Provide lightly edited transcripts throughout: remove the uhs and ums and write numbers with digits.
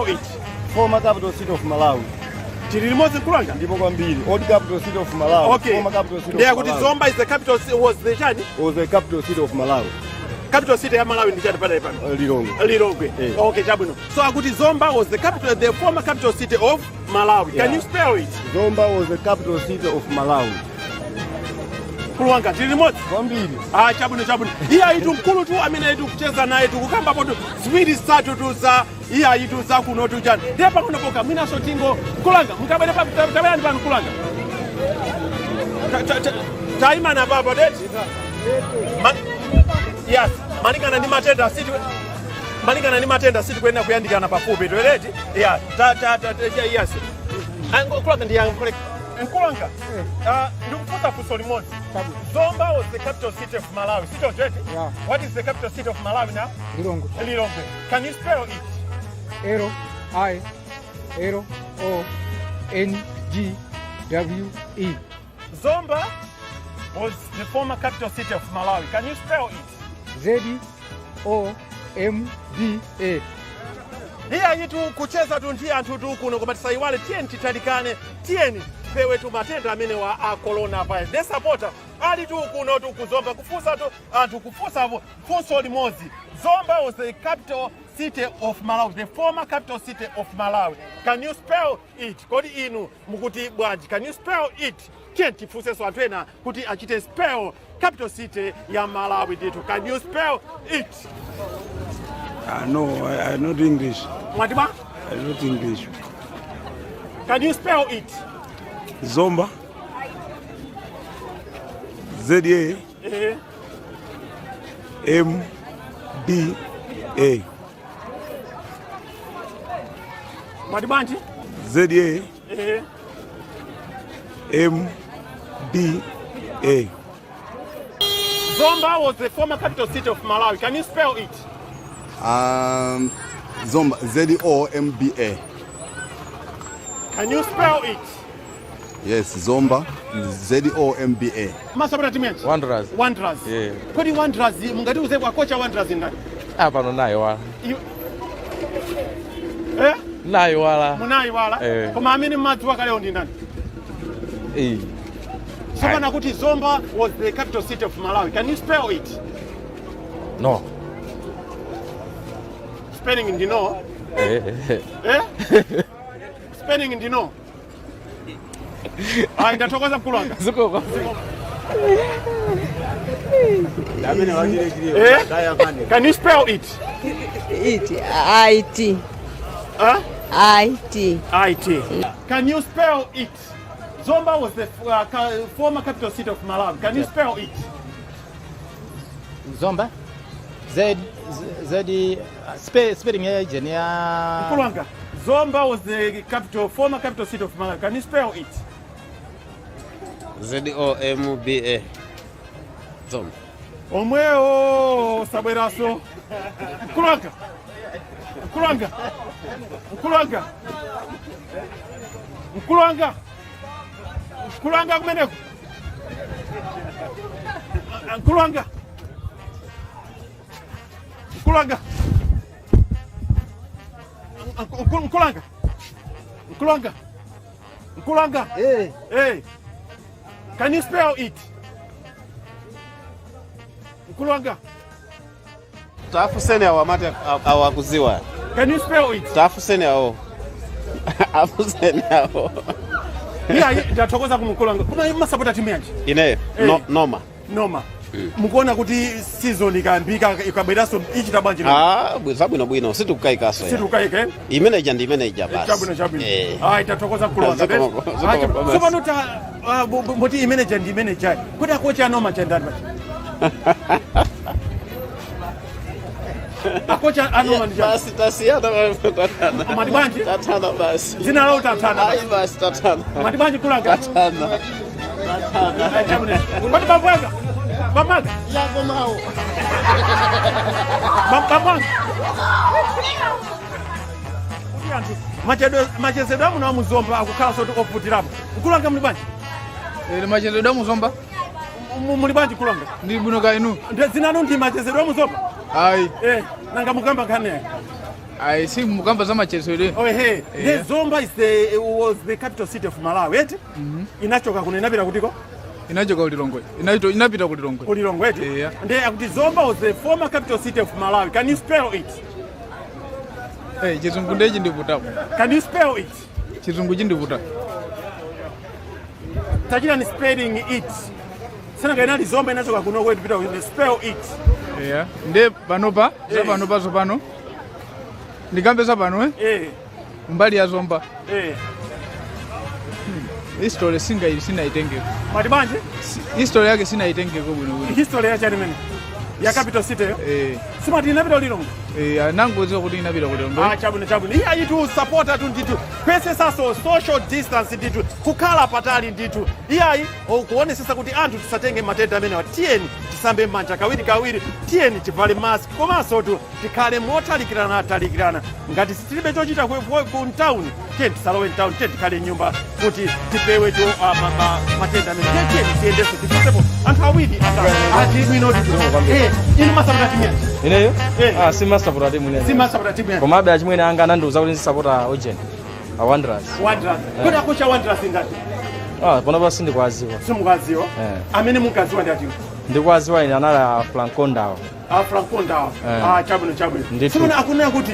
spell it? Former capital city of Malawi. Chirimose Kulanga? Ndipo kwambiri. Old capital city of Malawi. Okay. Former capital city of Malawi. Malawi. Zomba is the capital, was the chani? Was the capital city of Malawi. Capital city of Malawi ndi chani pale pano? Lilongwe. Okay, chabwino. So akuti Zomba was the capital, the former capital city of Malawi. Can you spell it? Zomba was the capital city of Malawi. Kulanga chirimose? Kwambiri. Chabwino. Iya itu mkulu tu amene itu kucheza naye tu kukamba poto ziwiri zitatu tu za iya itu za kuno tu chani. Depa kuno poka mwina sotingo Kulanga mukabene pa tabani pano Kulanga. Taima na baba deti. Yes, malingana ni matenda siti kwenda kuyandikana pafupi toileti. Yeah, yes. Kulanga ndiye Nkulanga. Ndikufuta fuso limodzi. Zomba was the capital city of Malawi. City of Jeti? Yeah. What is the capital city of Malawi now? Lilongwe. Can you spell it? L-I-R-O-N-G-W-E. Zomba was the former capital city of Malawi. Can you spell it? Z-O-M-B-A. Hiya yitu kucheza tu ndiye anthu tu kuno koma tisaiwale tiyeni titalikane tiyeni pewe tu matenda amene wa coronavirus. The Sapota ali tu kuno tu kuzomba kufusa tu anthu kufusa funso limodzi. Zomba was the capital city of Malawi, the former capital city of Malawi. Can you spell it? Kodi inu mukuti bwanji? Can you spell it? Tiyeni tifunseso anthu ena kuti achite spell capital city ya Malawi ditu. Can you spell it? No, I not English. Mwatiba? I not English. Can you spell it? Zomba. Z-A. M-B-A. Mwatibanji? Z-A. M-B-A. Zomba was the former capital city of Malawi. Can you spell it? Zomba, Z-O-M-B-A. Can you spell it? Yes, Zomba, Z-O-M-B-A. Masabra timenji? Wanderers. Yeah. Kodi Wanderers, mungati uze kwa kocha Wanderers ndani? Pano nayo wala. Nayo wala. Munayi wala? Koma amene mmadziwa kale ndi ndani? Soma nakuti Zomba was the capital city of Malawi. Can you spell it? No. Spelling in the no? Spelling in the no? Ndatokoza Kulanga. Zuko. Can you spell it? I-T. I-T. I-T. Can you spell it? Zomba was the former capital city of Malawi. Can you spell it? Zomba. Spelling agent ya Kulanga. Zomba was the former capital city of Malawi. Can you spell it? Z-O-M-B-A. Zomba. Omweo sabweraso. Kulanga. Kumeneko. Nkulanga. Hey. Can you spell it? Nkulanga. Tafuseni awamate awakuziwa. Can you spell it? Tafuseni awo. Afuseni awo. Ndatokoza kumkulanga. Kuna Masapota timenji? Ine Noma. Mukuona kuti season ikambika ikabweraso ichita bwanji no? Bwino situkaikaso ya. Situkaike? Imeneja ndi imeneja basi. Chabwino. Itatokoza kulonza. Soba nota moti imeneja ndi imeneja. Kuti akocha Noma chandani basi. Akocha Noma ndi basi tasiyana tatana. Madibanji? Tatana basi. Zina lao tatana. Ai basi tatana. Madibanji Kulanga? Tatana. Chabwino. Kwani babwaga? Bamaga? Yako mao. Bamaga? Machezedo amu na muzomba akukhala soto ofutirapo. Kulanga muli bwanji? machezedo muzomba. Muli bwanji Kulanga? Ndi bwino ka inu. Zinanu ndi machezedo muzomba? Ayi. Nanga mugamba kane. I think mukamba za machesere. Oh hey, the Zomba was the capital city of Malawi, right? Inachoka kuno inapita kutiko? Inachoka Ulilongwe. Inapita Ulilongwe. Ulilongwe, right? Yeah. And the Zomba was the former capital city of Malawi. Can you spell it? Eh, chizungu ndechi ndivuta. Can you spell it? Chizungu chindivuta. Tajira ni spelling it. Sana gaina Zomba inachoka kuno kwetu pita spell it. Yeah. Nde panopa, za panopa so pano. Ndikambe za pano mbali ya Zomba. History sina itenge. Matibanje? History yake sina itenge ko bwino. History ya chani mene. Ya capital city. Simati inapita Ulilongwe. Nangozo kuti inapita Ulilongwe. Chabwino. Iya yitu supporta tu nditu. Kwese saso social distance nditu. Kukhala patali nditu. Iyayi ukuone sasa kuti anthu tisatenge matenda amene tiyeni tisambe manja kawiri tiyeni tivale mask komanso tu tikhale motalikirana ngati sitilibe chochita ku town tiyeni tisalowe town tiyeni tikhale nyumba kuti tipewe tu matenda amene tiyeni tiyendeso tifusepo anthu awiri ati bwino inu masapota timu yanji ineyo simasapota timu ineyo simasapota timu yanji komabe achimwene anga anandiuza kuti ndisapota Ojen Wanderers kuti akucha Wanderers ngati panopa sindikwaziwa simukwaziwa amene munkaziwa ndi atiwo ndikwaziwa ine anali Frankondawo Frankondawo chabwino simene akunena kuti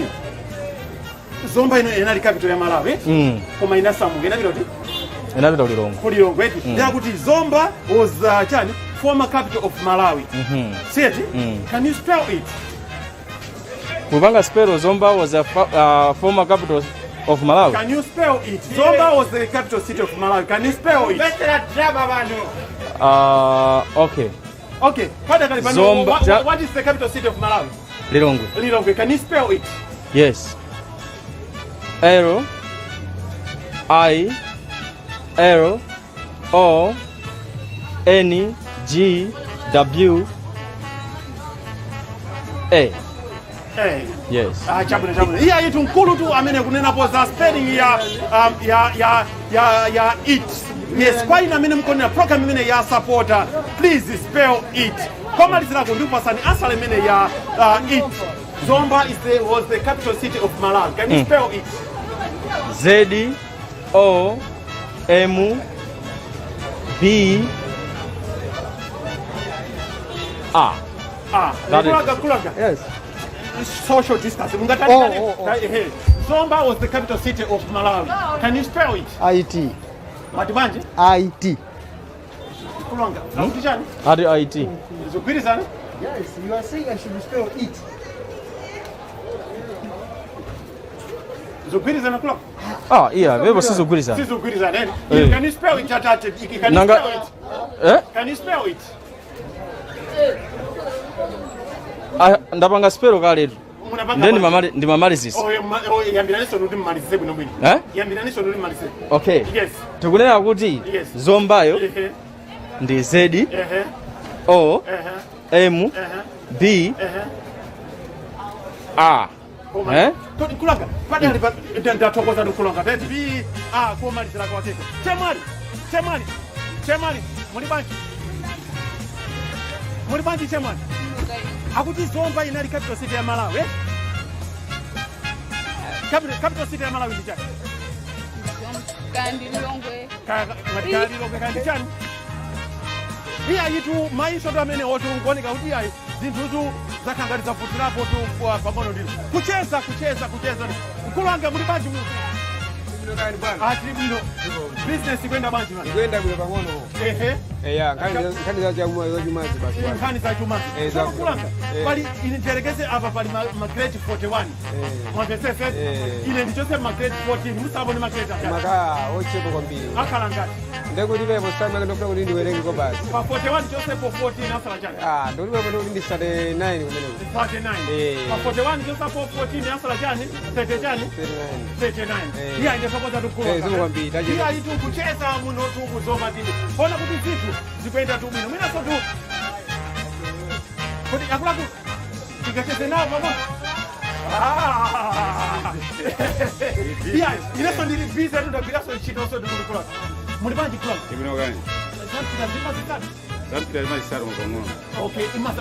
Zomba ino inali capital ya Malawi koma inasamuka inapita Ulilongwe ndi akuti Zomba was former capital of Malawi. See it? Can you spell it? Kupanga spell Zomba was a former capital of Malawi. Can you spell it? Zomba was the capital city of Malawi. Can you spell it? Okay. Okay. Zomba. What is the capital city of Malawi? Lilongwe. Can you spell it? Yes. L I L O N G W A. Yes. Chabwino. Iya yitu mkulu tu amene kunena po za spelling ya it. Yes, kwa ina amene mkonena program imene ya Sapota. Please spell it. Koma lizilako ndipo pasani answer imene ya it. Zomba was the capital city of Malawi. Can you spell it? Z O M B A. Kulaga. Yes. Social distance. Zomba was the capital city of Malawi. Can you spell it? IT. Matibanje? IT. Kulanga. Nakutishani? IT. Zugwirizana? Yes, you are saying I should spell it. Zugwirizana kulanga? Yeah, wewe sizugwirizana. Sizugwirizana. Can you spell it? Can you spell it? Can you spell it? Ndapanga spell kale tu. Ndi mamalizis. Yambiraniso ndi mmalize bwino bwino. Yambiraniso ndi mmalize. Okay. Yes. Tikunena kuti Zombayo ndi Z O M B A. Kulanga. Padali ndatokoza ndikulanga. Tete B A komalizira kwa keko. Chemali. Muri banji chemali. Akuti Zomba inali capital city ya Malawi. Capital city ya Malawi ndi chani? Lilongwe. Lilongwe kandi chani? Iya yitu maiso ndo amene otu ngonika kuti yayi zinthuzu zakangaliza futirapo tu pang'ono ndilo. Kucheza. Kulanga muri banji mu. Bwino. Business kwenda banji mani. Kwenda kule pang'ono. Kani za Jumazi basi. Kani za Jumazi. Kulanga. Bali initerekeze apa pali magrade 41. Mwapesese. Ile ndichose magrade 14. Musabo ni magrade akala. Maka ochepo kwambiri. Akala ngati. Ndeko ndibe postama ndokuta kuti ndiwerenge ko basi. Pa 41 chose po 14 asala chani. Ndoliwe kuti ndi 39 kumene. 39. Pa 41 chose po 14 asala chani? 30 chani? 39. Iya inde sokoza tukulu. Zimukwambiri. Iya itu kucheza muno tu kuzoma tini. Ona kuti zitu zikwenda tu bwino. Mina so tu. Kuti akula ku tikacheze nao pamoja. Iya, inaso ndili busy tu ndabira so chito so ndikula. Muri banji club. Ibino gani? Zampi lazima zikati. Zampi lazima zisaro mkongono. Okay, inuma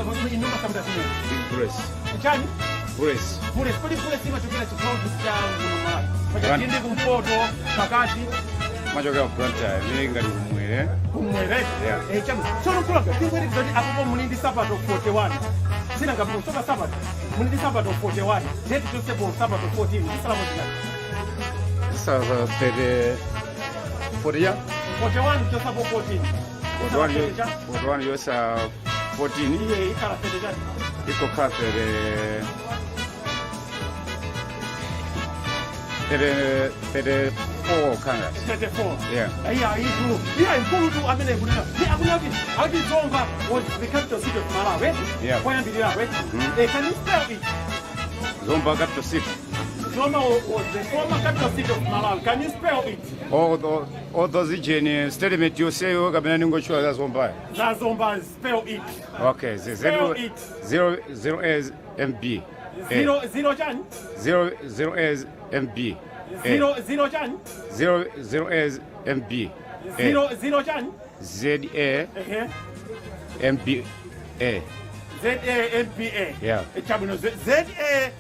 samda sinu. Big press. Chani? Bulesi. Bulesi, kodi bulesi imachokera chikaundi changu Malawi. Pachachindi kumpoto, pakati. Machokera kuplantayo, mili ngati kumwere. Kumwere? Yeah. Chabu, chono kulanga, tingwere kizoti apopo munindi Sapato 41. Sina ngapu, soka Sapato. Munindi Sapato 41. Zeti tusepo Sapato 14. Salamu zingati. Sasa 40 ya? 41 tusepo 14. 41 yosa 14. Iye ikala fede jani. Iko kafere 34 kanga. 34. Yeah. Yeah, ikulu tu amene kunena. Akuti Zomba was the capital city of Malawi. Yeah. Kwayambirira, right? Can you spell it? Zomba capital city. Zomba was the former capital city of Malawi. Can you spell it? All those region statement you say you kabina ningochwa za Zomba. Za Zomba, spell it. Okay, Spell it. 0 as MB. Zero Jan. 0 as MB. Zero Jan. 0 as MB. Zero Jan. ZA MBA. ZAMPA. Yeah. Chabuno ZAMPA.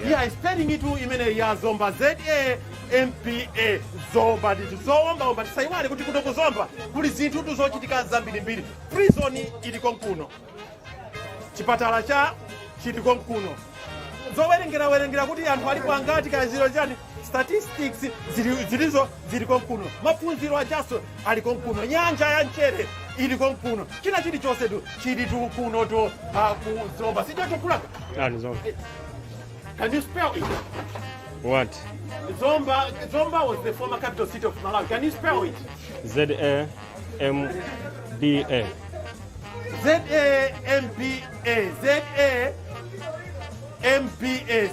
Yeah, spelling it imene ya Zomba ZAMPA. Zomba ndi Zomba but saiwale kuti kuno ku Zomba kuli zinthu tuzochitika zambirimbiri. Prison ili konkuno. Chipatala cha chili konkuno. Zowerengera kuti anthu ali kwangati ka zero chani statistics zilizo zili konkuno. Maphunziro ajaso ali konkuno. Nyanja ya Nchere ili konkuno. China chili chose tu chili tu kuno to ku Zomba. Sicho kulaka. Zomba. Can you spell it? What? Zomba was the former capital city of Malawi. Can you spell it? ZAMBA. ZAMPA.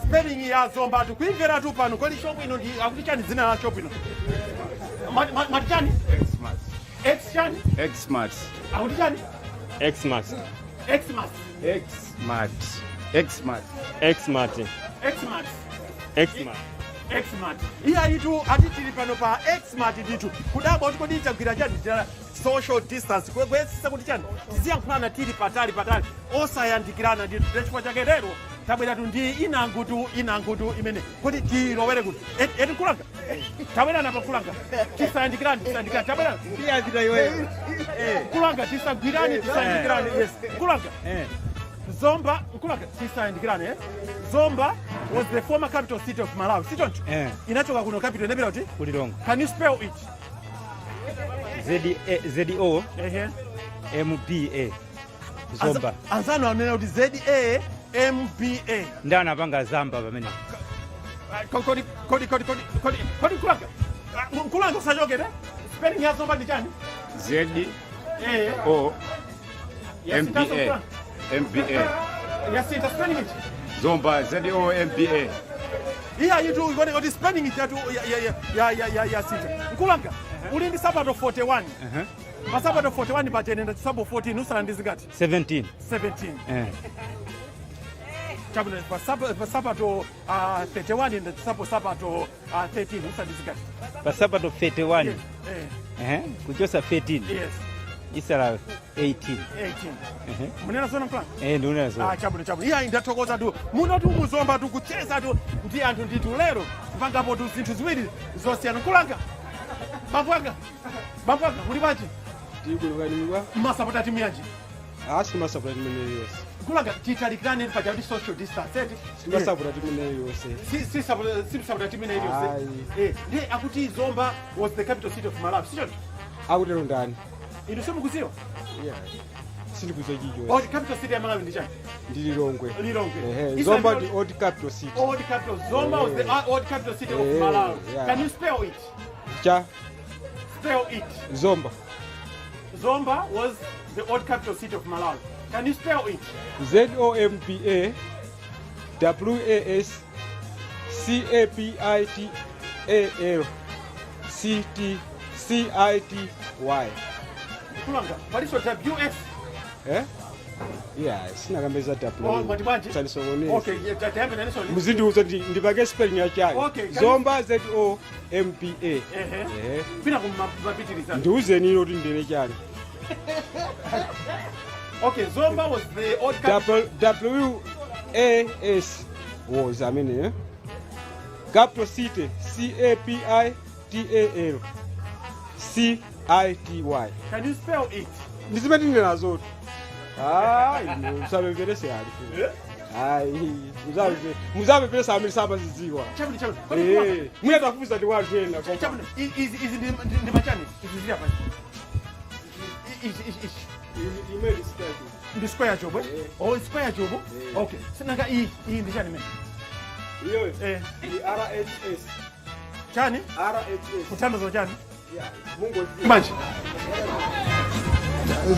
Spelling ya Zomba tu kuimvera tu pano kweli shop ino ndi akuti chani zina la shop ino. Matichani? X-chani? Xmat. Akuti chani? Xmat. Xmas. Xmat. Xmat. Xmat. Xmas. Xmat. Xmat. Iya itu atitili pano pa Xmat ditu. Kudaba kuti kodi chagwira chani social distance. Kwesisa kuti chani. Tiziyankhulana tili patali. Osayandikirana nditu. Chifukwa chake lero tabwera tu ndi inangutu imene kuti tilowere kuti eti kulanga tabwera napa kulanga tisayandikirani tabwera Iyazita iweyo. kulanga tisagwirani yes kulanga Zomba kulanga tisayandikirani Zomba was the former capital city of Malawi sichoncho inachoka kuno capital inabira kuti Kulilongo. can you spell it? ZO MBA. Zomba. Anzano anena kuti ZAMPA. Ndana panga zamba pamene. Kodi kulanga. Kulanga usachokere. Spelling ya Zomba ndi chani? ZO MBA. MBA. Yasita spelling it. Zomba ZO MBA. Iya yitu ngoti spelling it ya sita. Kulanga. Uli ndi Sapato 41. Pa Sapato 41 pa chenenda chisapo 14 usala ndi zingati? 17. 17. Chabula pa Sapato 31 ndi chisapo Sapato 13 usala ndi zingati? Pa Sapato 31. Kuchosa 13. Yes. Isala 18. 18. Munena zona plan? Ndunena zona. Chabula. Iya ndathokoza tu. Muno tu muzomba tu kucheza tu ndi anthu nditu lero pangapo tu zinthu ziwiri zosiyana kulanga. Bambwanga muli bachi? Tikulikanimwa. Masapota timu yaji? Asi masapota timene yose. Kulanga titalikane paja kuti social distance eti? Masapota timene yose. Si sapota timu yose. Ndi akuti Zomba was the capital city of Malawi. Sicho? Akutero ndani? Inu simukuziwa? Yeah. Sindikuziwa Jijo. Old capital city ya Malawi ndi chani? Ndi Lilongwe. Lilongwe. Zomba ndi old capital city. Old capital. Zomba was the old capital city of Malawi. Can you spell it? Spell it. Zomba. Zomba was the old capital city of Malawi. Can you spell it? ZOMBA WAS CAPITAL CITY. Kulanga. Paliso WS. Yeah, sina kambeza Oh, mwatibaji? Talisongoneza. Okay, tayambe na niso. Muzindiuza ndipake spelling ya chayo. Okay. Zomba ZOMBA. Pina kumapitiliza. Ndiuzeni ilo ndine chali. Okay, Zomba was the old capital. C-A-S was, Capital City, C-A-P-I-T-A-L C-I-T-Y. Can you spell it? Ndizimetini nazo. Musabe vele se ali. Musabe vele sami saba ziziwa. Chabuni. Mwe tafuza ndi wajena kwa. Chabuni, is ndi machani? Is hapa. Is Email square. ndi square job. Oh, square job. Okay. Sinanga ndi chani mimi. Iyo. RHS. Chani? RHS. Kutandazo chani? Yeah. Mungu. Manje.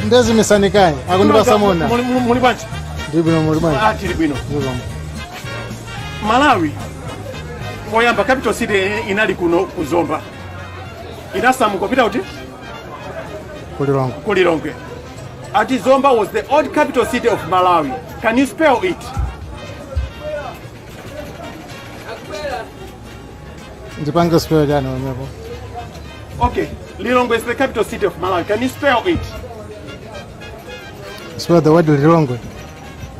Ndezi misanikai. Akundi samona. Muli banje. Ndibino muli banje. Tiri bwino. Malawi. Moyamba capital city inali kuno kuzomba. Inasa mukopita uti? Kulilongwe. Ati Zomba was the old capital city of Malawi. Can you spell it? Ndipange spell jani wemepo. Okay. Lilongwe is the capital city of Malawi. Can you spell it? Spell the word Lilongwe.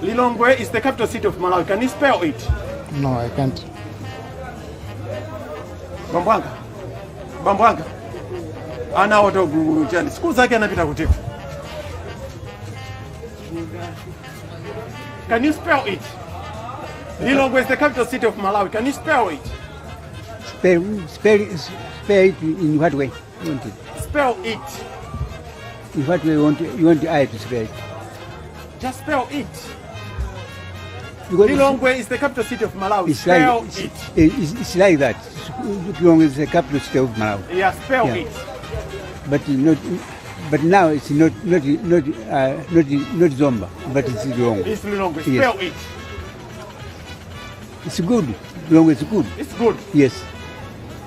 Lilongwe is the capital city of Malawi. Can you spell it? No, I can't. Bambwanga. Ana oto guru chani. Siku zake anapita kutifu. Can you spell it? Lilongwe is the capital city of Malawi. Can you spell it? Spell it in what way? You want it? Spell it. In what way you want I to spell it? Just spell it. Because Lilongwe is the capital city of Malawi. it's Spell like, it. It's like that. Lilongwe is the capital city of Malawi. Yeah, spell Yeah. it. But now it's not Zomba, but it's Lilongwe. It's Lilongwe. Yes. Spell it. It's good. Lilongwe is good. It's good. Yes.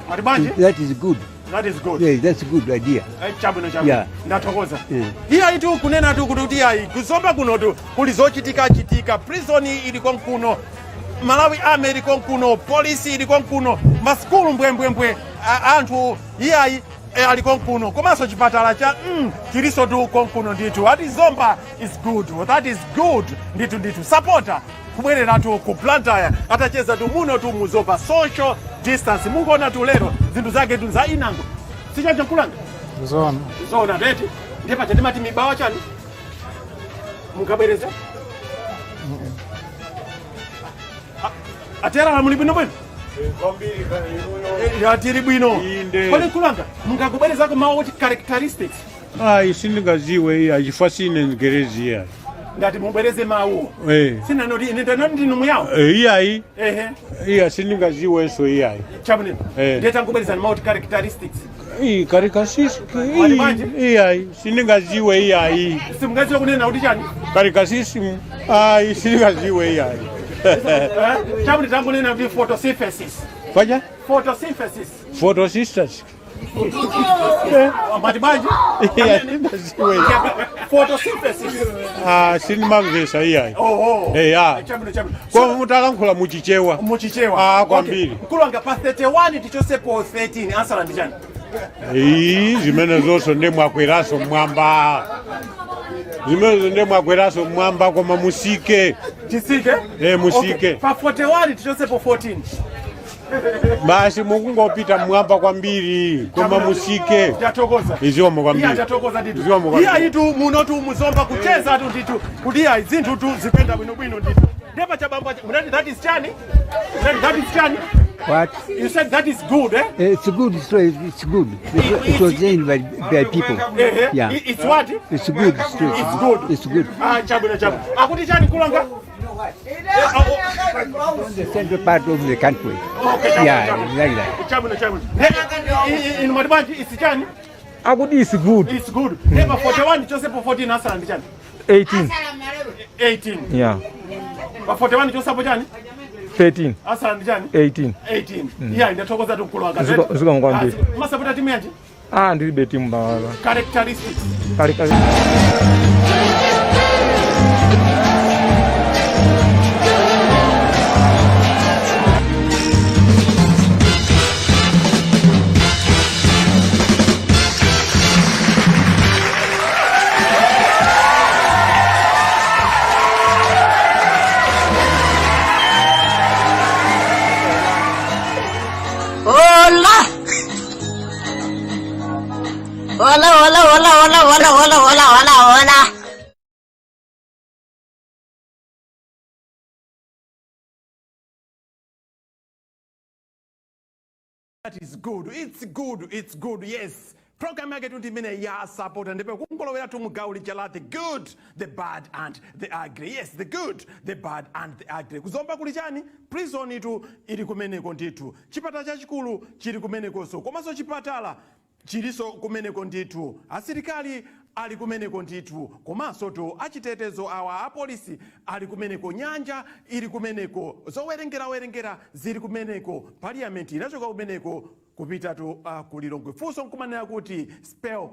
Adibanje? That is good. That is good. Yeah, that's a good idea. Chabuno. Yeah. Ndatokoza. Yeah. Hiya itu kunena tu kuti hayi kuzomba kuno tu kulizochitika prison iliko kuno Malawi army iliko kuno police iliko kuno maskulu mbwembwembwe anthu hiyayi aliko kuno komanso chipatala cha chiliso tu kuno nditu ati Zomba is good. That is good nditu Sapota kubwerera tu ku Blantyre atacheza tu muno tu muzomba social distance mungoona tu lero zinthu zake tu za inango sichacha kulanga zona ndeti ndipa chatimati Mibawa chani mukabwereza atera la muli bwino bwino yatiri bwino kodi kulanga mukakubwerezako mawu oti characteristics Sindingaziwe achifasine ngerezia. ngati mubwereze mawu sina noti ndinu muyawo Sindingaziwe so iyayi. chabwino ndeta ngubwereza mawu oti characteristics Karikasisi iyayi sindingaziwe iyayi. simungaziwe kunena kuti chani Karikasisi sindingaziwe iyayi. chabwino tangunena kuti photosynthesis Kwaja? photosynthesis Photosisters. matibaji Sindingaziwe. photosynthesis Sindimamvesa iyayi. chabwino Kwa mutalankhula muchichewa. muchichewa Kwambiri. kulanga pa 31 tichosepo 13 ansala ndi chani Zimene zonso ndemwakweraso mwamba. Zimene ndemwakweraso mwamba koma musike. chisike Musike. pa 41 tichosepo 14 Basi mukungopita mwamba kwambiri koma musike. ndatokoza Iziomo kwambiri. ndatokoza nditu Iziomo kwambiri. iya itu muno tu muzomba kucheza tu nditu kuti iya zinthu tu zipenda bwinobwino nditu ndepa chabamba munati that is chani What? you said that is good It's good. It's good. It was named by people. Yeah. It's what It's good. It's good. It's good. chabwino akuti chani kulanga The central part of the country. okay Yeah, like that. chabwino in matibaji it's chani Akuti is good. it's good ndepa 41 chosepo 14 ansala ndi chani 18. Yeah. pa 41 chosapo chani 13. ansala ndi chani 18. 18 iya ndatokoza tu kulanga Ziko mkwambiri. masapota timu yanji Ndilibe timu bawa. characteristics Kali. Hola. That is good. It's good. Yes. Program yake tutimene ya Sapota ndipo kungolowera tumugauli chala the good, the bad and the ugly. Yes, the good, the bad and the ugly. Kuzomba kuli chani? Prison itu ili kumeneko nditu. Chipata chachikulu chili kumeneko so. Komanso chipatala chiliso kumeneko nditu. Asirikali ali kumeneko nditu. Komanso to achitetezo awa apolisi ali kumeneko, nyanja ili kumeneko, zowerengera zili kumeneko, parliament inachoka kumeneko kupita tu kulilongwe. Fuso nkumanena kuti spell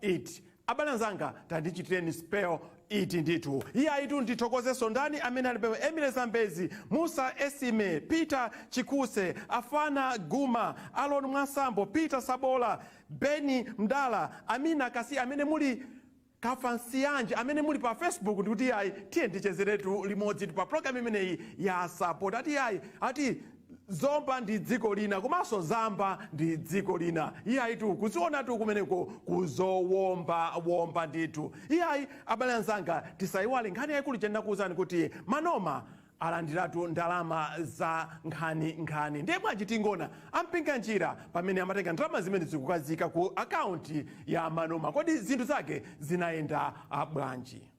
it. Abalanzanga tandichitireni spell it nditu. Iya itu nditokoze sondani amene alipewe Emile Zambezi, Musa Esime, Peter Chikuse, Afana Guma, Alon Mwasambo, Peter Sabola, Beni Mdala, Amina Kasi, amene muli Kafansianje, amene muli pa Facebook ndikuti ayi tiye ndichezeretu limodzi pa program imeneyi ya Sapota. Ati Zomba ndi dziko lina, komanso Zamba ndi dziko lina. Iyayi tu kuziona tu kumeneko kuzowomba nditu. Iyayi abalanzanga tisaiwale nkhani yayikulu chenda kuwuzani kuti Manoma alandiratu ndalama za nkhani. Ndiye bwanji tingona ampinga njira pamene amatenga ndalama zimene zikukazika ku akaunti ya Manoma. Kodi zinthu zake zinaenda bwanji?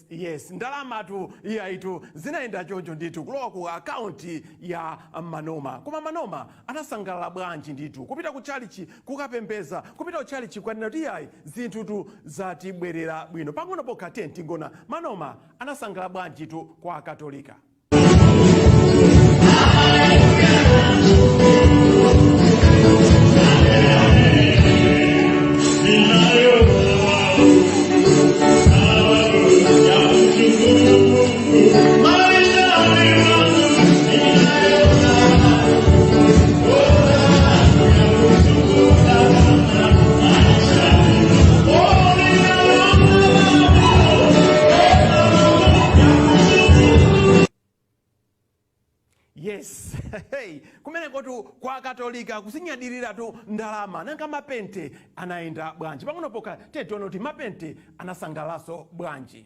Yes. Ndalama tu iyayitu zinaenda choncho nditu kulowa ku akaunti ya Manoma. Koma Manoma anasangalala bwanji nditu kupita ku chalichi kukapembeza, kupita ku chalichi kwanena kuti iyayi zinthu tu zatibwerera bwino. Pang'ono pokha tingona Manoma anasangalala bwanji tu kwa Katolika. Yes. Hey, kumeneko tu kwa Katolika kusinyadirira tu ndalama nanga mapente anaenda bwanji. Pang'ono pokha tione kuti mapente anasangalaso bwanji.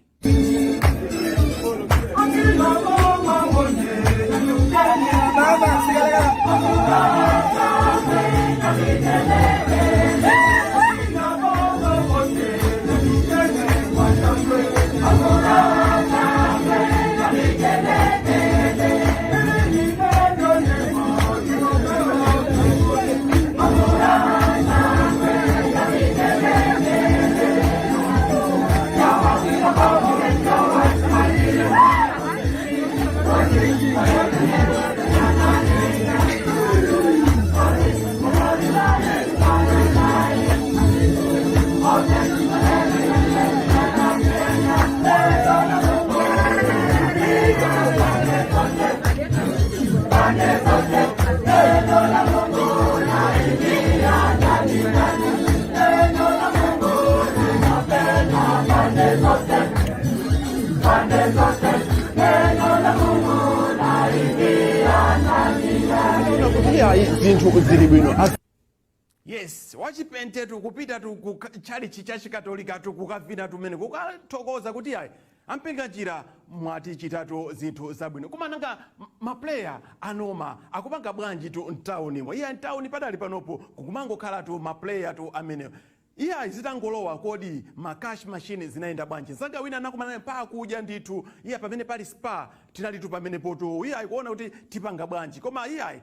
Yes, wachipente tu kupita tu kuchalichi cha Katolika tu kukavina tumene kukatokoza kuti ayi ampinga njira mwati chitatu zinthu zabwino. Koma nanga maplayer anoma akupanga bwanji tu ntaunimo. Iya ntauni padali panopo kukumangokhala tu maplayer tu amene iya zitangolowa kodi cash machine zinaenda bwanji. Zanga wina nakumana pa kuja nditu iya pamene pali spa tinali tu pamene poto iya kuona kuti tipanga bwanji. Koma iya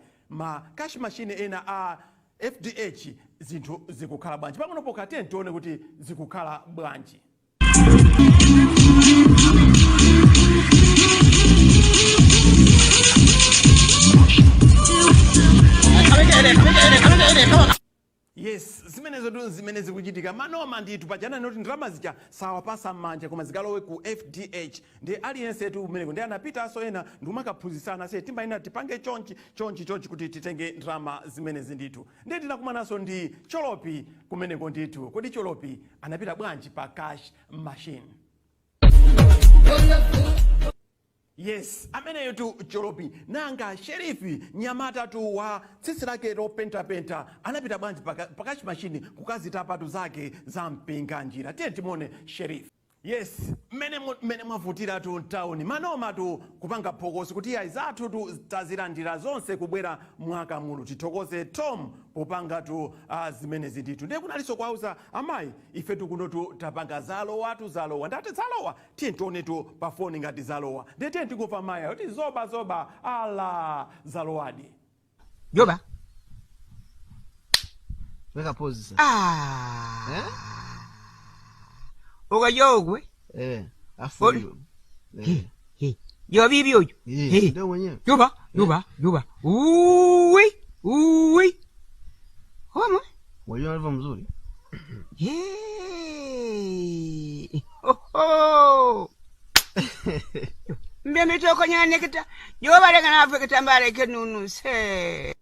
cash machine ena a FDH zinthu zikukhala bwanji. Pang'ono pokha tione kuti zikukhala bwanji. Yes, zimene zikuchitika manoma ndithu pajana noti ndalama zija sawapasa m'manja koma zikalowe ku FDH ndi aliyense tu umeneko ndi anapitanso ena ndikumakaphunzitsana se timbayina tipange chonchi kuti titenge ndalama zimenezi ndithu ndi tinakumananso ndi Cholopi kumeneko ndithu kodi Cholopi anapita bwanji pa cash machine. Yes, ameneyo tu Cholopi nanga sherifi nyamata tu wa tsitsi lake lopenta anapita bwanji pa cash machine kukazita patu zake za mpinga njira. Tiye timone sherifi. Yes, mene mwavutira tu town manoma tu kupanga phokosi kuti ayi zathu tu tazilandira zonse kubwera mwaka muno tithokoze Tom popanga tu zimenezi ndithu ndiye kunaliso kwauza amayi ife tu kuno tu tapanga zalowa ndati zalowa tiye tione tu pa phone ngati zalowa ndiye tiye tikupa maya kuti zoba ala zalowadi Joba Weka pause sasa. Ukajogwe Afu. Yo bibi huyu. Ndio mwenyewe. Juba. Uwi. Homo. Wajua alivyo mzuri. Mbia mitoko nyane kita. Joba leka na Afrika tambare kenunu se.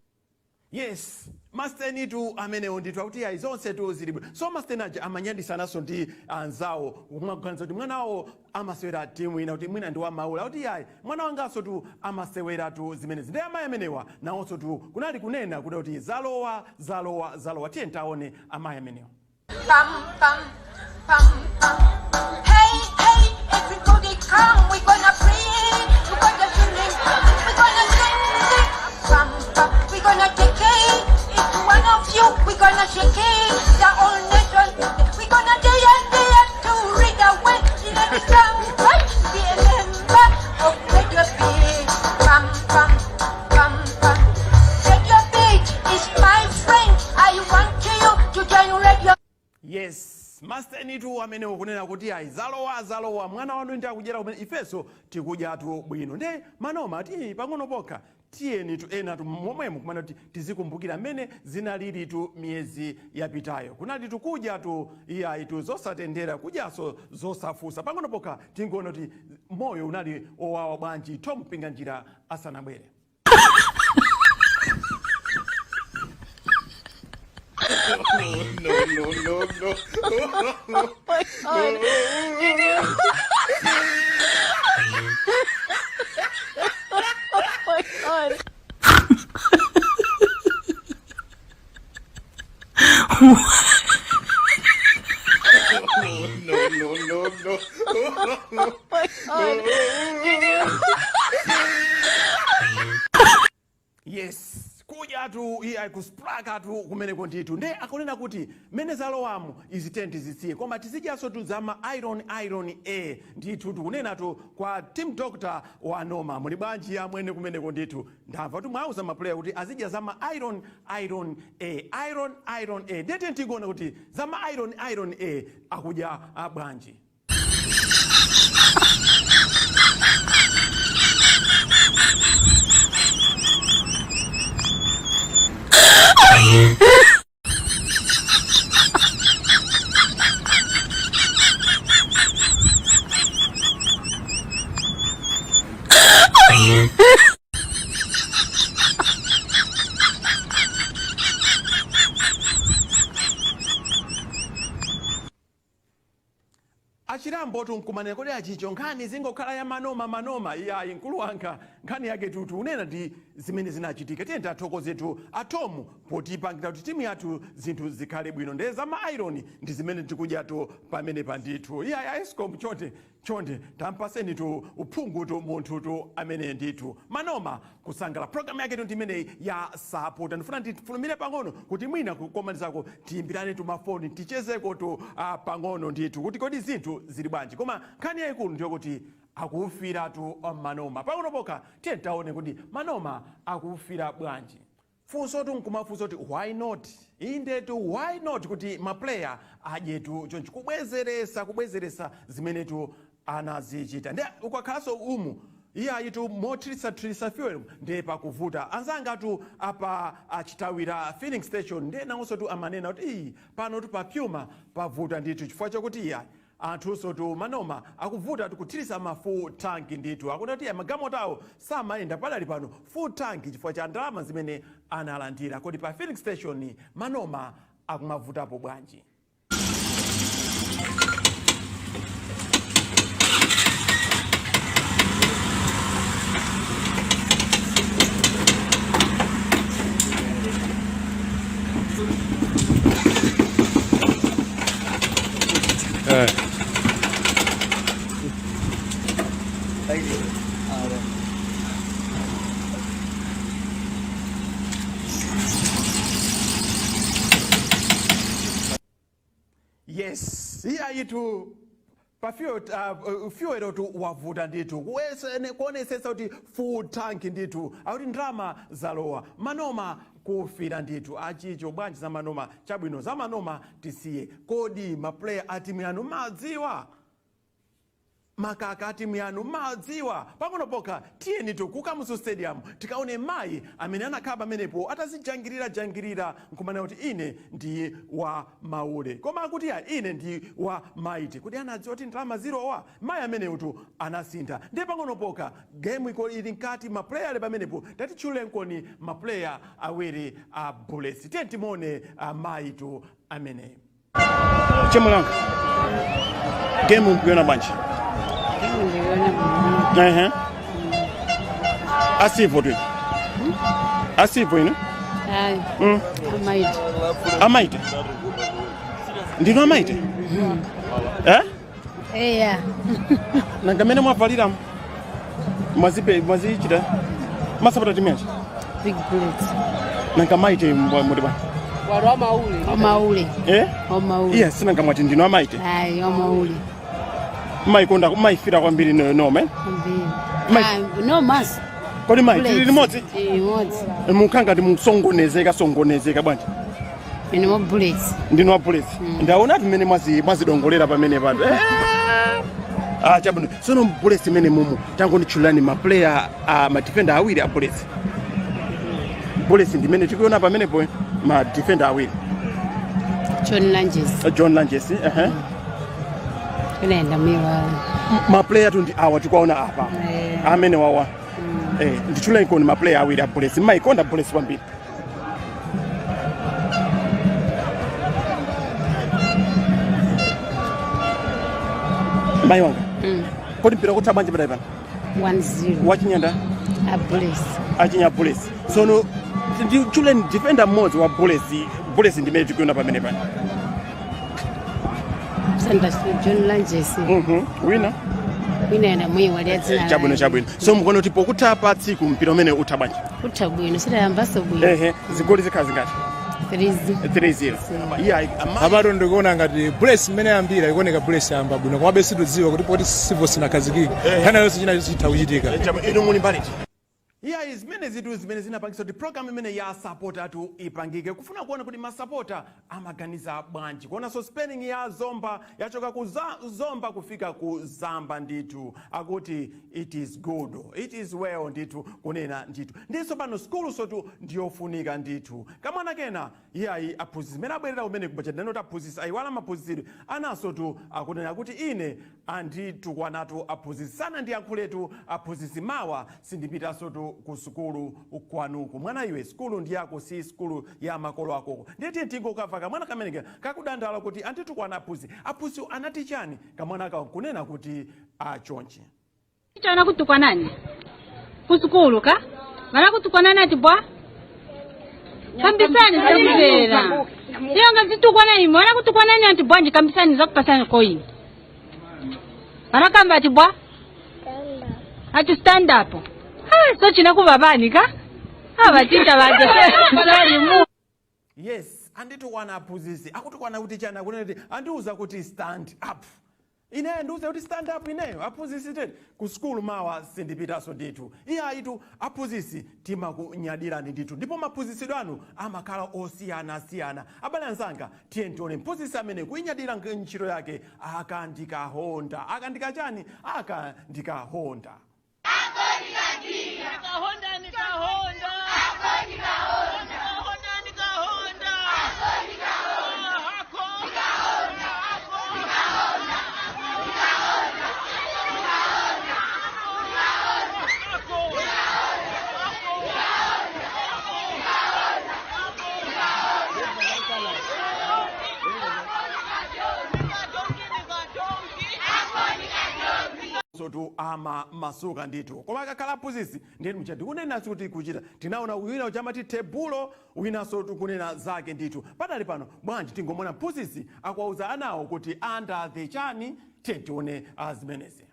Yes, master nitu amenewo ndithu akuti ayi zonse tu zili bwino. So master naja amanyadisanaso ndi anzawo kumwaganiza kuti mwana wawo amasewera timu ina kuti mwina ndi wa maula kuti ayi mwana wanganso tu amasewera tu zimenezi ndi amayi amenewa nawonso tu kunali kunena kuti zalowa tiye ntaone amayi amenewa. Pam. Hey, everybody come, we gonna pray, we gonna feeling, we gonna sing. Pam, we gonna take it. If one of you, we gonna shake it. The whole nation, we gonna day to read away. Let it come, right? Be a member of Radio Beat. Pam. Radio Beat is my friend. I want you to join Radio. Yes. Master nitu amenewo kunena kuti ayi zalowa mwana wanu ndi akujera kumene ifeso tikuja tu bwino nde manoma ti pang'ono pokha tiyeni tu ena tu momwemo kumana kuti tizikumbukira mmene zinalili tu miyezi yapitayo kunali tukuja tu iyayi tu zosatendera kujaso zosafusa pang'ono pokha tingoona kuti moyo unali owawa bwanji Tom mpinga njira asanabwere. No. Oh my God. Oh my God. No. Oh my God. Yes. Kuja tu iya kuspraka tu kumeneko ndithu nde akunena kuti mene zalowamo izitenti zisiye koma tizijaso tu zama iron ndithu tikunena tu kwa team doctor wa Noma muli bwanji amwene kumeneko ndithu ndamva tu mwauza maplayer kuti azidya zama iron ndete ntigona kuti zama iron akudya bwanji. Achirambo tu nkumanena kodi achicho nkhani zingokhala ya manoma iya inkulu wanga nkhani yake tutu unena ndi zimene zinachitika tiye tathokoze tu atomu potipangira kuti timu yathu zinthu zikhale bwino nde zama iron ndi zimene tikudya tu pamene pandithu iya escom chonde tampaseni tu uphungu tu munthu tu amene ndithu manoma kusangala program yake tu ndimene ya Sapota ndifuna ndifulumire pang'ono kuti mwina kukomalizako tiyimbirane tu mafoni tichezeko tu pang'ono ndithu kuti kodi zinthu zili bwanji koma nkhani yayikulu ndiyo kuti akufira tu manoma pang'ono pokha tiye taone kuti manoma akufira bwanji funso tu nkumafunso kuti why not inde tu why not kuti maplayer adye tu chonchi kubwezeresa zimene tu anazichita nde ukakhalanso umu iya itu motrisa fuel ndi pakuvuta anzanga tu apa achitawira filling station ndi nawonso tu amanena kuti pano tu papyuma pavuta ndithu chifukwa chokuti iya anthu tu manoma akuvuta tukuthirisa mafull tank ndithu akuti kuti magalimoto awo samayenda padali pano full tank chifukwa cha ndalama zimene analandira kuti pa filling station manoma akumavutapo bwanji. Yes, here itu fuel tu wavuta ndithu kuonesesa kuti full tank ndithu akuti ndalama zalowa manoma kufira ndithu achicho bwanji za manoma chabwino za manoma tisiye kodi maplayer atimu yanu madziwa makaka atimu yanu madziwa pang'ono pokha tiyeni tu kukamuzu stadium tikaone mayi amene anakhaba amenepo atazijangirira nkumana kuti ine ndi wa maule koma akuti ine ndi wa maiti kuti anadziwa kuti ndalama zilowa mayi amenewo tu anasintha ndi pang'ono pokha game iko ili nkati maplayer ali pamenepo tatitchulenkoni maplayer awiri a Bullets tiyeni timone mayi tu ameneyo chemulanga game mpiyona bwanji. Asivo tu. Asivo ino? Amaite. Amaite. Ndino amaite? Yeah. Nangamene mwavalira mwazichita Masapota timeachi? Big Bullets. Nangamaite muriba? Waro amaule. Amaule. Amaule. Yes, nangamati ndino amaite. Amaule. Maikonda maifira kwambiri no man. No mas. Kodi mai tili limodzi? Limodzi. Mukanga ndi musongonezeka bwanji. Ndino Bullets. Ndino Bullets. Ndaona timene mwazidongolera pamene pano. Chabwino. Sono Bullets imene mumu tango ndichulani ma player ma defender awiri a Bullets. Bullets ndimene tikuona pamene po ma defender awiri. John Langes. Kulenda miwa ma player tundi awa tikuona apa amene wawa ndichula ikoni ma player awiri a Bullets maikonda Bullets kwambiri mai wanga kodi mpira kuti abanje padai pano 1-0 wachinyanda a Bullets achinya Bullets sono ndichula defender mmodzi wa Bullets ndimene tikuona pamene pano John Langes. Winner ina mwe wali adzina. Chabwino. So mukono tipo kutapa tsiku mpira umene uthabanje. Utabwino sitayambaso bwino. Zigoli zikhazi ngati. 3-0. Abado ndikuona ngati Bullets imene yambira ikuoneka Bullets yamba bwino koma besi tudziwa kuti poti sivo sinakazikika. Kana yonse china chitha kuchitika. Ino muli mbaliti. Zimene zinapangisa kuti program imene ya Sapota tu ipangike kufuna kuona kuti masapota amaganiza bwanji kuona so spelling ya Zomba yachoka ku Zomba kufika ku Zamba ndithu akuti it is good, it is well ndithu kunena ndithu ndiso pano school sotu ndiyofunika ndithu kamwana kena aphunzitsi zimene abwerera kumene kubacha ndanoti aphunzitsi ayiwala maphunzitsi anaso tu akunena kuti ine andithu kwanatu aphunzitsi sana ndiyankhuletu aphunzitsi mawa sindipitaso tu ku sukulu kwanuku mwana iwe sukulu ndiyako si sukulu ya makolo akoko ndiyeti ntingo kavaka mwana kameneke kakudandala kuti andithu kwana aphunzitsi anati chani kamwana kunena kuti achonchi icho anakutukwa nani kusukulu ka anakutukwa nani atibwa kambisani zamvera iyo ngazitukwa nani anakutukwa nani atibwa kambisani zakupasani koini anakamba atibwa ati stand up so china kubabani ka abatinda baje sorry mu yes andithu kwana aphunzitsi akutukwana kuti chana kunena andiuza kuti stand up ine ndiuze kuti stand up ineyo aphunzitsi tete ku school mawa sindipitaso ndithu itu aphunzitsi timakunyadirani ndithu ndipo maphunzitsidwe anu amakhala osiyana abale anzanga tiye tione mphunzitsi amene kuinyadira ntchito yake akandikahonda akandika chani akandikahonda komanso tu masuka ndithu koma akakhala aphunzitsi ndithu mchati kunena kuti kuchita tinaona wina uchamati tebulo winanso tikunena zake ndithu padali pano bwanji tingomona mphunzitsi akuwauza anawo kuti under the chani tione zimenezi.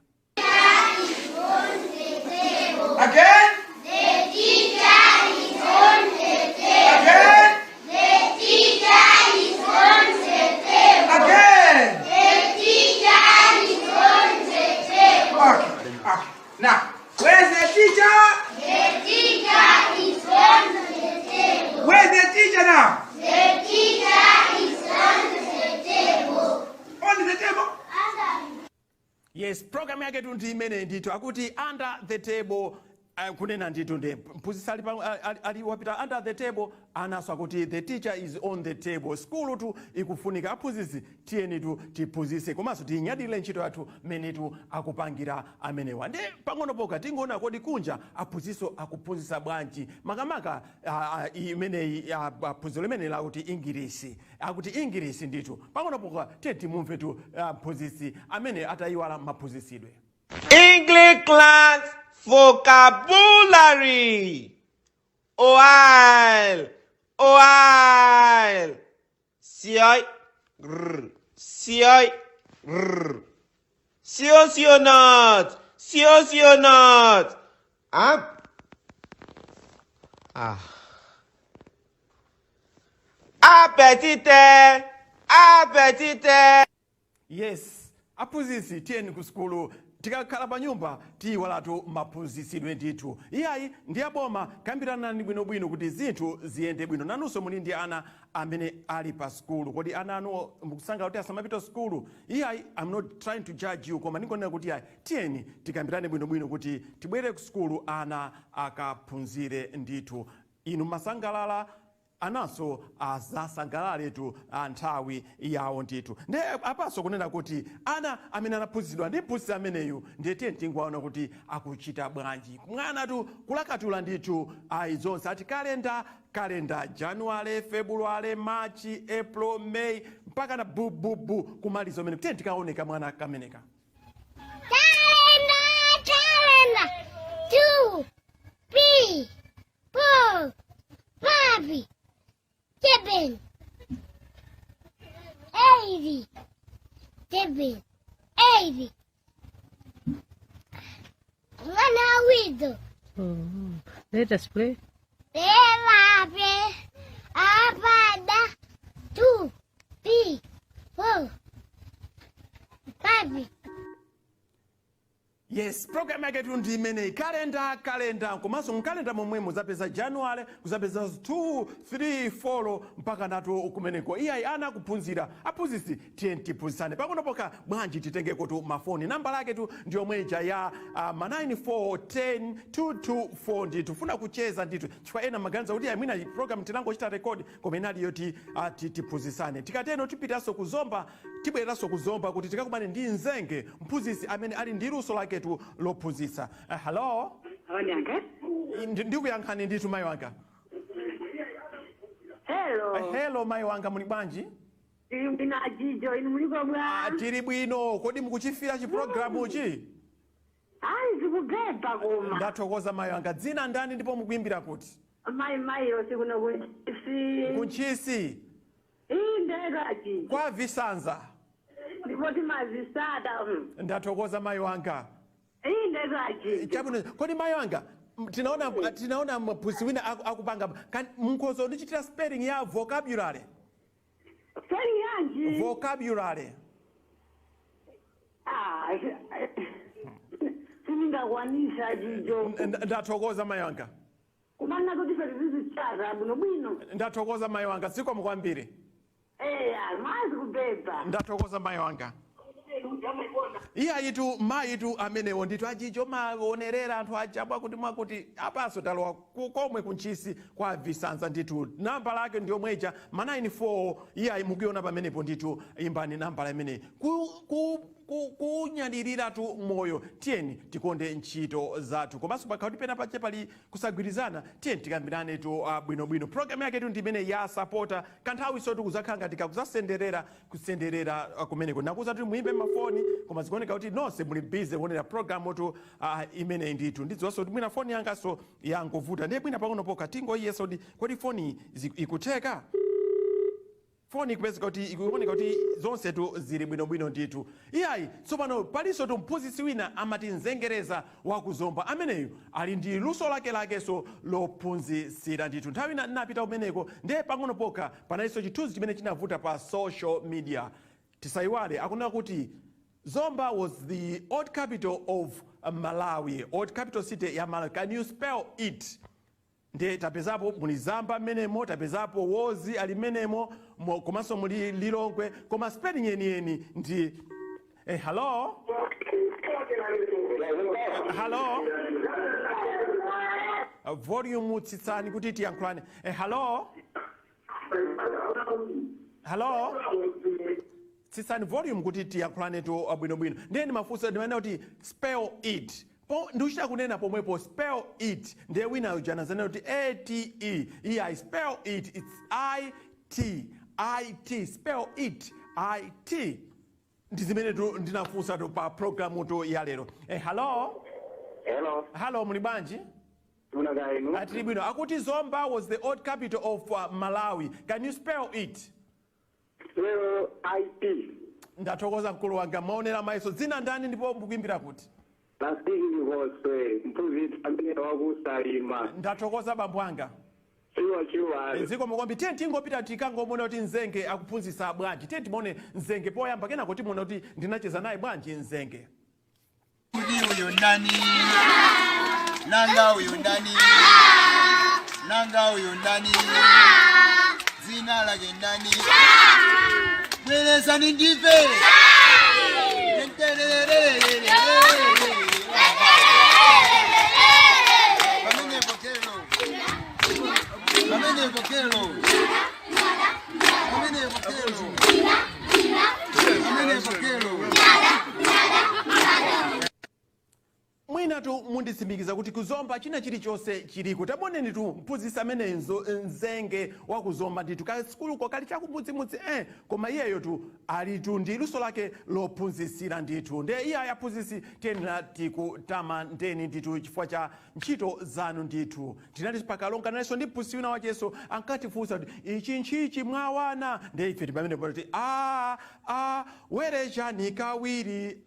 Again? The teacher is on the table. Again? The teacher is on the table. Again? The teacher is on the table. Okay. Now, where's the teacher? The teacher is on the table. Where's the teacher now? The teacher is on the table. On the table? Yes, program yake tundi imene ndithu akuti under the table kunena ndithu ndi mphunzitsi ali wapita under the table anaso akuti the teacher is on the table. School tu ikufunika aphunzitsi tiyeni tu tiphunzitse komanso tinyadire ntchito yathu menetu akupangira amenewa. Ndi pang'ono poka tingoona kodi kunja aphunzitsi akuphunzitsa bwanji makamaka imeneyi phunziro limene lakuti English akuti English ndithu pang'ono poka tiyeni mumve tu mphunzitsi amene atayiwala maphunzitsidwe. English class vocabulary. Oil. Sioi. Sioi. Siosionot. Appetite. Yes, aphunzitsi tiyeni ku skulu tikakhala pa nyumba tiyiwalatu maphunzitsidwe ndithu. Iyayi ndi aboma kambiranani bwinobwino kuti zinthu ziyende bwino. Nanunso muli ndi ana amene ali pa skulu kodi ana anu mukusankha kuti asamapita skulu. Iyayi, I'm not trying to judge you koma ndikonena kuti iyayi tiyeni tikambirane bwinobwino kuti tibwere ku skulu ana akaphunzire ndithu. Inu masangalala anaso azasangalale tu nthawi yawo ndithu. Ndi apaso kunena kuti ana amene anaphunzitsidwa ndi mphunzitsi ameneyu ndiye tiyeni tingoona kuti akuchita bwanji. Mwana tu kulakatula ndithu zonse ati kalenda January, February, March, April, May mpaka na bu kumaliza mene tiyeni tikaoneka mwana kameneka. Calendar 2 3 4 5 7 8 Mwana Let us play. Abada 2 3 4 5. Yes, program yake tu ndi imene kalenda komanso mkalenda momwe muzapeza January kuzapeza 2 3 4 mpaka nato kumeneko. Iyayi ana kuphunzira aphunzitsi tiyeni tiphunzitsane pang'ono poka bwanji titengeko tu mafoni. Namba lake tu ndi yomweja ya 9410 ndithu. Funa kucheza ndithu chifukwa ena maganiza kuti ayi mwina program tinangochita record koma inali yoti tiphunzitsane. Tikateno tipitanso ku Zomba tibwereranso ku Zomba kuti tikakumane ndi Nzenge mphunzitsi amene ali ndi luso lake tu lophunzitsa. Hello? Ndikuyankhani ndithu mayi wanga. Hello mayi wanga muli bwanji? Jijo inu muliko bwa? Tiri bwino kodi mukuchifira chiprogramu chi? Zikugeba koma. Ndathokoza mayi wanga. Dzina ndani ndipo mukuimbira kuti? Mayi yose kuno kunchisi. Nderaji. Kwa Visanza. Ndipoti mazisada. Ndathokoza mayi wanga. Nderaji. Chabwino kodi mayi wanga tinaona mphunzitsi wina akupanga mukhoza ndichitira spelling ya vocabulary. Spelling yanji? Vocabulary. Sindakwanisa Jijo. Ndathokoza mayi wanga. Kumana kuti fezizitsara bwino. Ndathokoza mayi wanga siko mukwambiri. Mazi kubeba. Ndathokoza mayi wanga. Iyayitu mayitu amenewo ndithu ajijo maonerera anthu ajabwa kuti mwakuti apaso talowa komwe kunchisi kwa Visanza ndithu. Namba lake ndi yomweja 94 iyayi mukuiona pamenepo ndithu imbani namba imene ku kunyadirira tu moyo tiyeni tikonde ntchito zathu komanso pakhala kuti pena pache pali kusagwirizana tiyeni tikambirane tu bwinobwino. Program yake tu ndimene ya Sapota kanthawi sotu kuzakhala ngati kusenderera kumeneko nakuza kuti muimbe mafoni koma zikuoneka kuti nonse muli busy kuonera program tu imene ndithu ndidziwanso kuti mwina foni yangaso yangovuta ndiye bwina pang'ono poka tingoyesa kuti foni ikutheka foni ikupezeka kuti ikuoneka kuti zonse tu zili bwinobwino ndithu. Iyayi tsopano palinso tu mphunzitsi wina amati nzengereza wa ku Zomba ameneyu ali ndi luso lakeso lophunzitsira ndithu. Nthawi ina napita kumeneko ndiye pang'ono poka panalinso chithunzi chimene chinavuta pa social media. Tisayiwale akunena kuti Zomba was the old capital of Malawi, old capital city ya Malawi. Can you spell it? Nde tapezapo muli Zamba menemo, tapezapo Wozi ali menemo, komanso muli Lilongwe, koma spelling yeni ndi hello? Hello? Volume tsitsani kuti tiyankhulane. Hello? Hello? Tsitsani volume kuti tiyankhulane tu bwinobwino. Ndiye mafunso ndimaona kuti spell it. Ndushita kunena pomwepo spell it ndiye wina ujana zanena kuti ATE. I spell it, it's IT spell it IT. Ndizimene tu ndinafunsa tu pa program tu ya lero. Hello? Hello muli bwanji? Atili bwino. Akuti Zomba was the old capital of Malawi. Can you spell it? Spell IT. Ndathokoza mkulu wanga maonera maiso dzina ndani ndipo mukuimbira kuti? Ndathokoza bambo anga. Ziko mukombi tenti ngopita tikangomona kuti Nzenge akuphunzitsa bwanji. Tenti mone Nzenge poyamba kena kuti mona kuti ndinacheza naye bwanji Nzenge. Uyo ndani. Nanga uyo ndani. Nanga uyo ndani. Zina lake ndani. Mweleza nindive. Mwina tu mundisimikiza kuti kuzomba china chilichonse chiliko. Taboneni tu mphunzitsi amene Nzenge wa kuzomba ndithu ka skulu ko kali chakumudzi koma iyeyo tu ali tu ndi luso lake lophunzitsira ndithu. Ndiye iye ayaphunzitsi tenera tikutama ndeni ndithu chifukwa cha ntchito zanu ndithu. Tinali pakalonga nalenso ndi mphunzitsi wina wacheso ankatifunsa kuti ichi nchichi mwawana ndiye ife tipamene poti werechani kawiri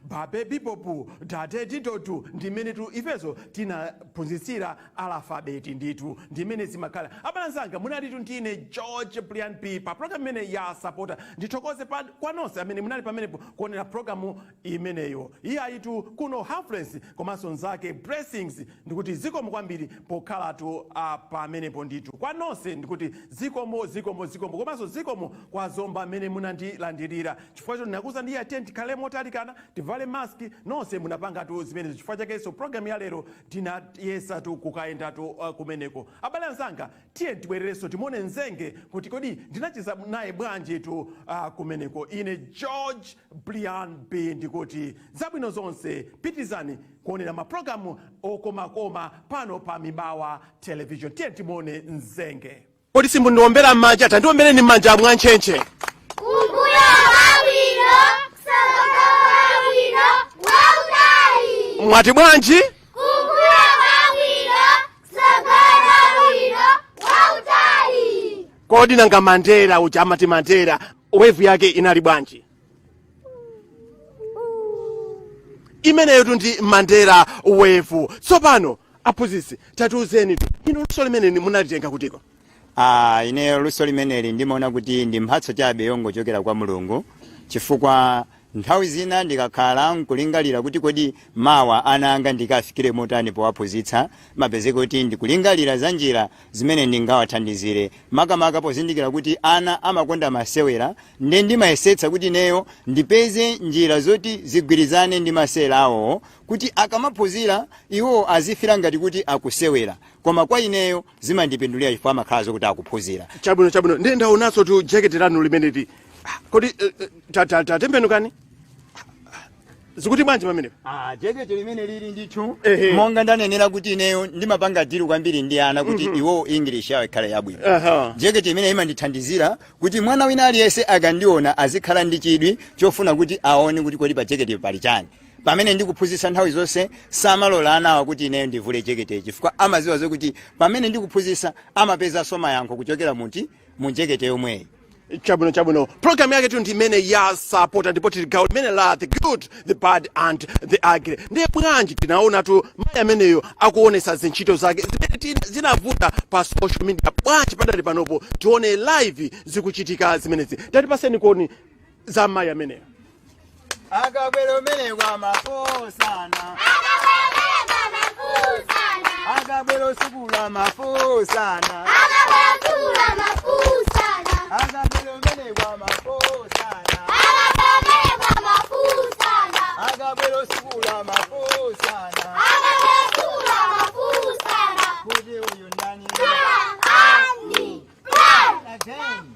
babe bipopu date ditotu ndimene tu ifezo tinaphunzitsira alfabeti ndithu ndimene zimakhala. Abanzanga munali tu ndine George Brian P pa program imene ya Sapota. Ndithokoze kwa nonse amene munali pamenepo kuonera programu imeneyo. Iyayi tu kuno Humphrey komanso nzake Blessings ndikuti zikomo kwambiri pokhala tu pamenepo ndithu. Kwa nonse ndikuti zikomo komanso zikomo kwa Zomba amene munandilandirira. Chifukwa cho ndinakuza ndiye attend kale motalikana tivale mask nonse munapanga tu zimene chifukwa chake so program ya lero tinayesa tu kukaenda tu kumeneko. Abale anzanga tiye tibwerereso timone Nzenge kuti kodi ndinacheza naye bwanji tu kumeneko. Ine George Brian B ndikuti zabwino zonse pitizani kuonera maprogramu okomakoma pano pa Mibawa television. Tiye timone Nzenge. Kodi simbu ndiombera mmanja tandiombere ni mmanja amwanchenche. Mwati bwanji? Kodi nanga Mandela uja amati Mandela wave yake inali bwanji? Imeneyo tu ndi Mandela wave. Tsopano aphunzitsi tatiuzeni tu ino luso limene munalitenga kutiko? Ine luso limeneli ndimaona kuti ndi mphatso chabe yongochokera kwa Mulungu chifukwa nthawi zina ndikakhala nkulingalira kuti kodi mawa ana anga ndikafikire motani powaphunzitsa mapezeko kuti ndikulingalira za njira zimene ndingawathandizire makamaka pozindikira kuti ana amakonda masewera nde ndimayesetsa kuti neyo ndipeze njira zoti zigwirizane ndi masewera awo kuti akamaphunzira iwo azifira ngati kuti akusewera koma kwa ineyo zimandipindulira chifukwa amakhala zokuti akuphunzira. Chabwino ndi ndaonanso tu jacket lanu limeneli kodi tatembenukani zikuti bwanji pamene jekete limene lili ndithu monga ndanenera kuti ineyo ndimapanga dili kwambiri ndi ana kuti iwo English yawo ikhale yabwino. Jekete imene imandithandizira kuti mwana wina aliyense akandiona azikhala ndi chidwi chofuna kuti aone kuti kodi pa jekete pali chani. Pamene ndikuphunzitsa nthawi zonse samalola anawa kuti ineyo ndivule jekete chifukwa amaziwa zokuti pamene ndikuphunzitsa amapeza mayankho kuchokera mu jekete yomweyi. Chabuno program yake tu ndimene ya Sapota ndipo tiligawo limene la the good, the bad and the ugly. Ndiye bwanji tinaona tu maya ameneyo akuonesa zintchito zake zimene zinavuta pa social media. Bwanji padali panopo tione live zikuchitika zimenezi. Tatipaseni koni za maya ameneyo. Akabwelo mene kwa mafusana. Akabwelo sukula mafusana. Akabwelo mene kwa mafusana. Akabwelo sukula mafusana. Kuti uyu ndani. Again.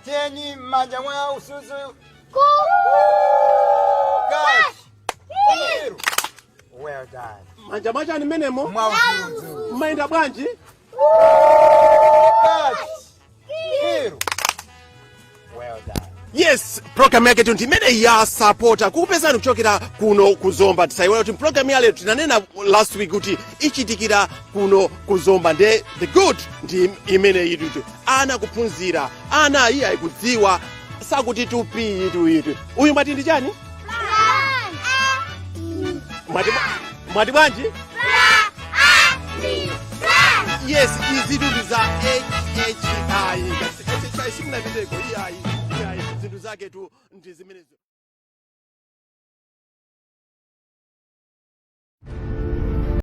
Teni manja mwa usuzu. Gosh. Well done. Manja ni menemo. Mwa usuzu. Maenda bwanji. Gosh. Well done. Yes, program yake tu ndimene ya Sapota kukupezani kuchokera kuno kuzomba. Tisaiwala kuti program yale tinanena last week kuti ichitikira kuno kuzomba nde the good ndi imene yitu ana kuphunzira ana iya ikudziwa sakuti tupi itu uyu mwati ndi chani mwati bwanji yes izi ndi za HHI HHI simna viteko iya zinthu zake tu ndi zimenezo.